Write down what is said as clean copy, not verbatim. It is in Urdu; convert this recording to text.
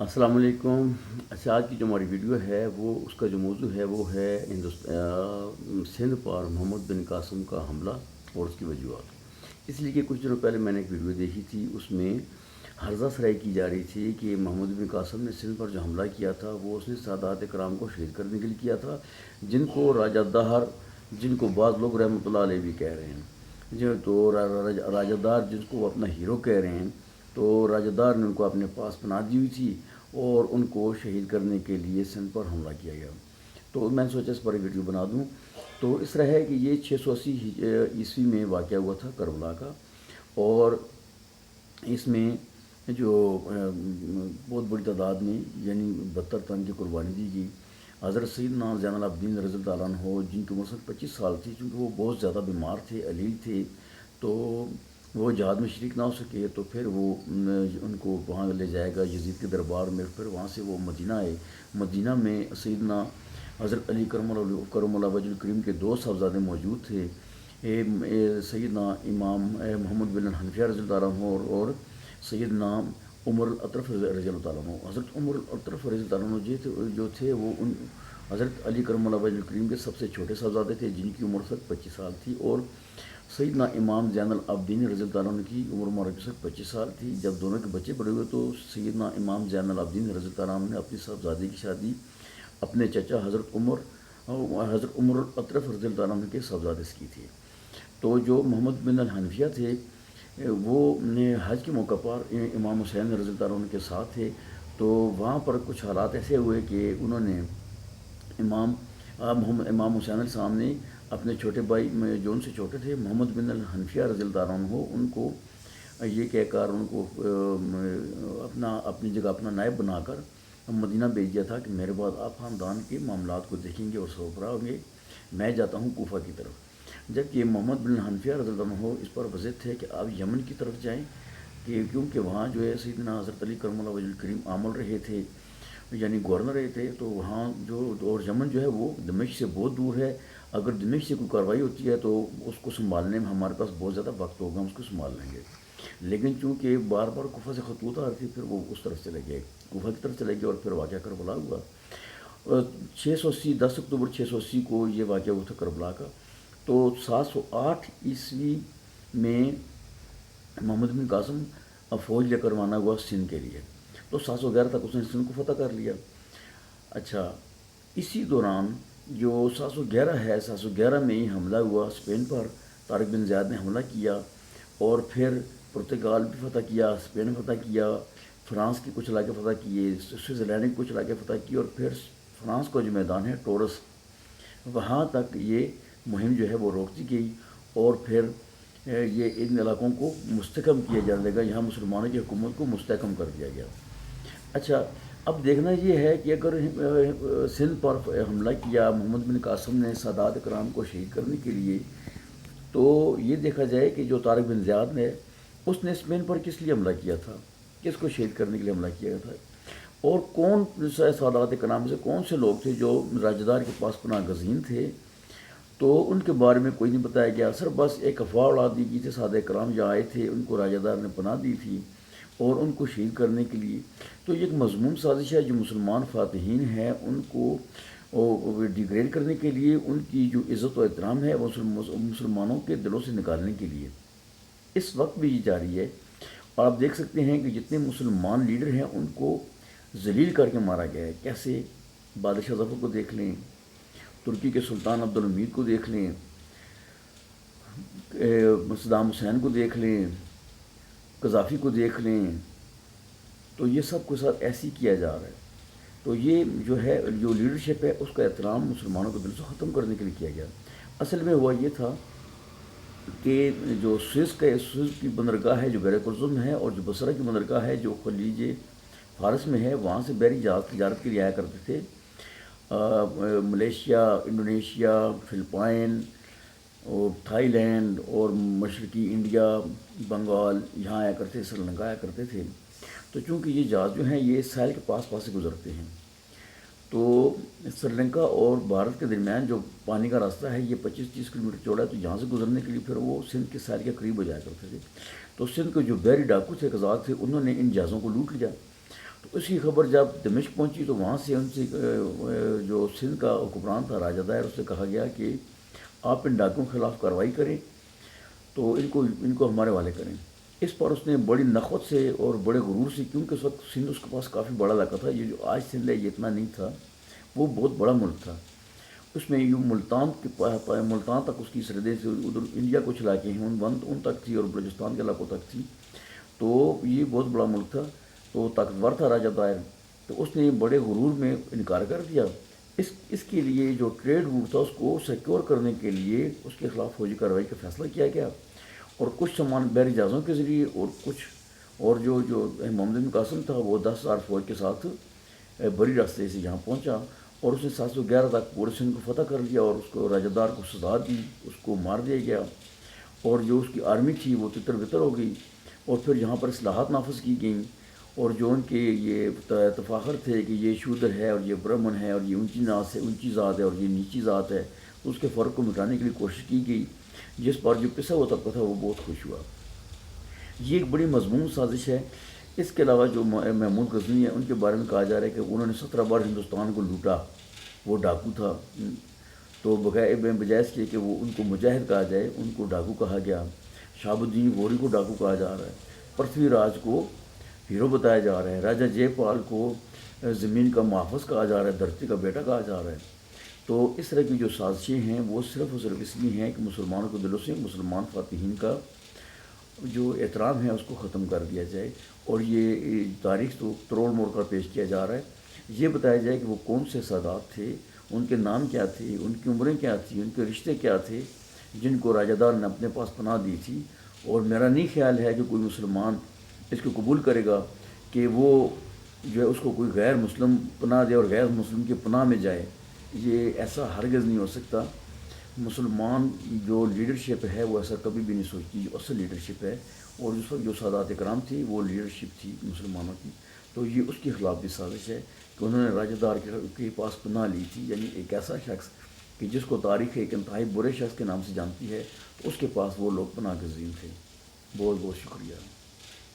السلام علیکم۔ اچھا، آج کی جو ہماری ویڈیو ہے وہ اس کا جو موضوع ہے وہ ہے سندھ پر محمد بن قاسم کا حملہ اور اس کی وجوہات۔ اس لیے کہ کچھ دنوں پہلے میں نے ایک ویڈیو دیکھی تھی، اس میں ہرزہ سرائی کی جا رہی تھی کہ محمد بن قاسم نے سندھ پر جو حملہ کیا تھا وہ اس نے سادات کرام کو شہید کرنے کے لیے کیا تھا، جن کو راجہ دہر، جن کو بعض لوگ رحمۃ اللہ علیہ بھی کہہ رہے ہیں، جو تو راجہ دار جس کو وہ اپنا ہیرو کہہ رہے ہیں، تو راجہ دار نے ان کو اپنے پاس پناہ دی ہوئی تھی اور ان کو شہید کرنے کے لیے سندھ پر حملہ کیا گیا۔ تو میں نے سوچا اس پر ایک ویڈیو بنا دوں۔ تو اس طرح ہے کہ یہ 680 عیسوی میں واقعہ ہوا تھا کربلا کا، اور اس میں جو بہت بڑی تعداد میں یعنی 72 تن کی قربانی دی گئی۔ حضرت سیدنا زین العابدین رضی اللہ عنہ، جن کی عمر صرف 25 سال تھی، چونکہ وہ بہت زیادہ بیمار تھے، علیل تھے، تو وہ جہاد میں شریک نہ ہو سکے، تو پھر وہ ان کو وہاں لے جائے گا یزید کے دربار میں۔ پھر وہاں سے وہ مدینہ آئے۔ مدینہ میں سیدنا حضرت علی کرم اللہ وجہ الکریم کے دو صاحبزادے موجود تھے، سیدنا امام محمد بن حنفیہ رضی اللہ عنہ اور سیدنا عمر الاطرف رضی اللہ عنہ۔ حضرت عمر الاطرف رضی اللہ عنہ جو تھے وہ حضرت علی کرم اللہ وجہ الکریم کے سب سے چھوٹے صاحبزادے تھے، جن کی عمر صرف 25 سال تھی، اور سیدنا امام زین العابدین رضی اللہ عنہ کی عمر مبارک صرف 25 سال تھی۔ جب دونوں کے بچے بڑے ہوئے تو سیدنا امام زین العابدین رضی اللہ عنہ نے اپنی صاحبزادی کی شادی اپنے چچا حضرت عمر الاطرف رضی اللہ عنہ کے صاحبزادے سے کی تھی۔ تو جو محمد بن الحنفیہ تھے وہ حج کے موقع پر امام حسین رضی اللہ عنہ کے ساتھ تھے، تو وہاں پر کچھ حالات ایسے ہوئے کہ انہوں نے امام حسین علیہ السلام نے اپنے چھوٹے بھائی جو ان سے چھوٹے تھے محمد بن الحنفیہ رضی اللہ عنہ، ان کو یہ کہہ کر ان کو اپنی جگہ اپنا نائب بنا کر مدینہ بھیج دیا تھا کہ میرے بعد آپ خاندان کے معاملات کو دیکھیں گے اور سربراہ ہوں گے، میں جاتا ہوں کوفہ کی طرف۔ جبکہ محمد بن حنفیہ رضی اللہ عنہ اس پر وزد تھے کہ آپ یمن کی طرف جائیں، کیونکہ وہاں جو ہے سیدنا حضرت علی کرم اللہ وجہ الکریم عامل رہے تھے، یعنی گورنر رہے تھے، تو وہاں اور یمن جو ہے وہ دمشق سے بہت دور ہے۔ اگر دمشق سے کوئی کارروائی ہوتی ہے تو اس کو سنبھالنے میں ہمارے پاس بہت زیادہ وقت ہوگا، ہم اس کو سنبھال لیں گے۔ لیکن چونکہ بار بار کوفہ سے خطوط آ رہی تھی، پھر وہ اس طرف چلے گئے، کوفہ کی طرف چلے گئے، اور پھر واقعہ کربلا ہوا۔ 10 اکتوبر 680 کو یہ واقعہ ہوا تھا کربلا کا۔ تو 708 عیسوی میں محمد بن قاسم فوج لے کر روانہ ہوا سندھ کے لیے، تو 711 تک اس نے سندھ کو فتح کر لیا۔ اچھا، اسی دوران جو 711 ہے، 711 میں ہی حملہ ہوا اسپین پر۔ طارق بن زیاد نے حملہ کیا، اور پھر پرتگال بھی فتح کیا، اسپین فتح کیا، فرانس کے کچھ علاقے فتح کیے، سوئٹزرلینڈ کے کچھ علاقے فتح کیے، اور پھر فرانس کا جو میدان ہے ٹورس، وہاں تک یہ مہم جو ہے وہ روک دی گئی، اور پھر یہ ان علاقوں کو مستحکم کیا جانے لگا، یہاں مسلمانوں کی حکومت کو مستحکم کر دیا گیا۔ اچھا، اب دیکھنا یہ ہے کہ اگر سندھ پر حملہ کیا محمد بن قاسم نے سادات کرام کو شہید کرنے کے لیے، تو یہ دیکھا جائے کہ جو طارق بن زیاد نے اس نے اسپین پر کس لیے حملہ کیا تھا، کس کو شہید کرنے کے لیے حملہ کیا تھا، اور کون سادات کرام سے کون سے لوگ تھے جو راجدار کے پاس پناہ گزین تھے، تو ان کے بارے میں کوئی نہیں بتایا گیا۔ صرف بس ایک افواہ اڑا دی گئی تھی، سادہ کرام جہاں آئے تھے ان کو راجہ دار نے پناہ دی تھی اور ان کو شہید کرنے کے لیے۔ تو یہ ایک مضمون سازش ہے جو مسلمان فاتحین ہیں ان کو ڈیگریڈ کرنے کے لیے، ان کی جو عزت و احترام ہے وہ مسلمانوں کے دلوں سے نکالنے کے لیے اس وقت بھی یہ جاری ہے۔ اور آپ دیکھ سکتے ہیں کہ جتنے مسلمان لیڈر ہیں ان کو ذلیل کر کے مارا گیا ہے۔ کیسے؟ بادشاہ ظفر کو دیکھ لیں، ترکی کے سلطان عبدالحمید کو دیکھ لیں، صدام حسین کو دیکھ لیں، قذافی کو دیکھ لیں، تو یہ سب کے ساتھ ایسے ہی کیا جا رہا ہے۔ تو یہ جو ہے جو لیڈرشپ ہے اس کا احترام مسلمانوں کے دل سے ختم کرنے کے لیے کیا گیا۔ اصل میں ہوا یہ تھا کہ جو سوئس کی بندرگاہ ہے جو بحر الکلثم ہے، اور جو بصرہ کی بندرگاہ ہے جو خلیج فارس میں ہے، وہاں سے بحری جہاز تجارت کے لیے آیا کرتے تھے۔ ملیشیا، انڈونیشیا، فلپائن اور تھائی لینڈ اور مشرقی انڈیا، بنگال، یہاں آیا کرتے، سری لنکا آیا کرتے تھے۔ تو چونکہ یہ جہاز جو ہیں یہ ساحل کے پاس سے گزرتے ہیں، تو سری لنکا اور بھارت کے درمیان جو پانی کا راستہ ہے یہ 25-30 کلومیٹر چوڑا ہے، تو یہاں سے گزرنے کے لیے پھر وہ سندھ کے ساحل کے قریب ہو جایا کرتے تھے۔ تو سندھ کے جو بحری ڈاکو تھے، قزاق تھے، انہوں نے ان جہازوں کو لوٹ لیا۔ تو اس کی خبر جب دمشق پہنچی تو وہاں سے ان سے جو سندھ کا حکمران تھا راجہ دائر، اس سے کہا گیا کہ آپ ان ڈاکوؤں کے خلاف کارروائی کریں، تو ان کو ہمارے والے کریں۔ اس پر اس نے بڑی نخوت سے اور بڑے غرور سے، کیونکہ اس وقت سندھ اس کے پاس کافی بڑا علاقہ تھا، یہ جو آج سندھ ہے یہ اتنا نہیں تھا، وہ بہت بڑا ملک تھا۔ اس میں یوں ملتان تک اس کی سرحدیں سے ادھر انڈیا کچھ علاقے ہیں ان تک تھی، اور بلوچستان کے علاقوں تک تھی، تو یہ بہت بڑا ملک تھا، تو طاقتور تھا راجہ دائر۔ تو اس نے بڑے غرور میں انکار کر دیا۔ اس کے لیے جو ٹریڈ روٹ تھا اس کو سیکیور کرنے کے لیے اس کے خلاف فوجی کارروائی کا فیصلہ کیا گیا، اور کچھ سامان بحری جہازوں کے ذریعے اور جو محمد بن قاسم تھا وہ 10,000 فوج کے ساتھ بری راستے سے یہاں پہنچا، اور اس نے 711 تک پورے سندھ کو فتح کر لیا، اور اس کو راجہ دار کو سزا دی، اس کو مار دیا گیا، اور جو اس کی آرمی تھی وہ تتر بتر ہو گئی، اور پھر یہاں پر اصلاحات نافذ کی گئیں، اور جو ان کے یہ تفاخر تھے کہ یہ شودر ہے اور یہ برہمن ہے اور یہ اونچی ذات ہے اور یہ نیچی ذات ہے، تو اس کے فرق کو مٹانے کے لیے کوشش کی گئی، جس پر جو پسا ہوا طبقہ تھا وہ بہت خوش ہوا۔ یہ ایک بڑی مضمون سازش ہے۔ اس کے علاوہ جو محمود غزنوی ہیں ان کے بارے میں کہا جا رہا ہے کہ انہوں نے 17 بار ہندوستان کو لوٹا، وہ ڈاکو تھا، تو بجائے اس کے کہ وہ ان کو مجاہد کہا جائے ان کو ڈاکو کہا گیا۔ شہاب الدین غوری کو ڈاکو کہا جا رہا ہے، پرتھوی راج کو ہیرو بتایا جا رہا ہے، راجہ جے پال کو زمین کا محافظ کہا جا رہا ہے، دھرتی کا بیٹا کہا جا رہا ہے۔ تو اس طرح کی جو سازشیں ہیں وہ صرف اور صرف اس لیے ہیں کہ مسلمانوں کے دلوں سے مسلمان فاتحین کا جو احترام ہے اس کو ختم کر دیا جائے، اور یہ تاریخ تو تروڑ موڑ کر پیش کیا جا رہا ہے۔ یہ بتایا جائے کہ وہ کون سے سادات تھے، ان کے نام کیا تھے، ان کی عمریں کیا تھیں، ان کے رشتے کیا تھے، جن کو راجہ دار نے اپنے پاس پناہ دی تھی۔ اور میرا نہیں خیال ہے کہ کوئی مسلمان اس کو قبول کرے گا کہ وہ جو ہے اس کو کوئی غیر مسلم پناہ دے اور غیر مسلم کی پناہ میں جائے، یہ ایسا ہرگز نہیں ہو سکتا۔ مسلمان جو لیڈرشپ ہے وہ ایسا کبھی بھی نہیں سوچتی، جو اصل لیڈرشپ ہے، اور اس وقت جو سادات اکرام تھی وہ لیڈرشپ تھی مسلمانوں کی، تو یہ اس کے خلاف بھی سازش ہے کہ انہوں نے راجہ دار کے پاس پناہ لی تھی، یعنی ایک ایسا شخص کہ جس کو تاریخ ایک انتہائی برے شخص کے نام سے جانتی ہے، تو اس کے پاس وہ لوگ پناہ گزین تھے۔ بہت بہت شکریہ۔